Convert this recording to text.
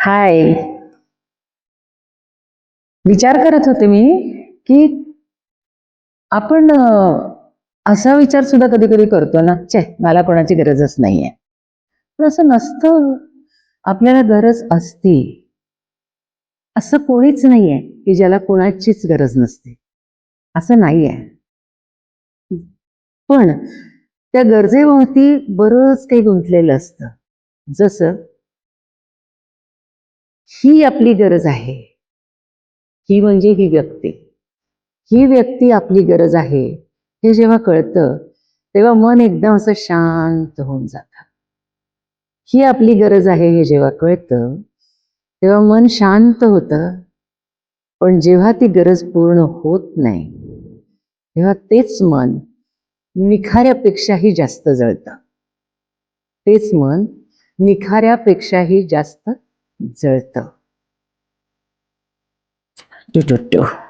हाय. विचार करत होते मी की आपण असा विचार सुद्धा कधी कधी करतो ना, छे मला कोणाची गरजच नाहीये. पण असं नसतं. आपल्याला गरज असते. असं कोणीच नाहीये की ज्याला कोणाचीच गरज नसते. असं नाहीये. पण त्या गरजेभोवती बरंच काही गुंतलेलं असतं. जसं ही आपली गरज आहे. ही म्हणजे ही व्यक्ती. ही व्यक्ती आपली गरज आहे हे जेव्हा कळतं तेव्हा मन एकदम असं शांत होऊन जातं. ही आपली गरज आहे हे जेव्हा कळतं तेव्हा मन शांत होतं. पण जेव्हा ती गरज पूर्ण होत नाही तेव्हा तेच मन निखाऱ्यापेक्षाही जास्त जळतं. तेच मन निखाऱ्यापेक्षाही जास्त जळतं. To to to.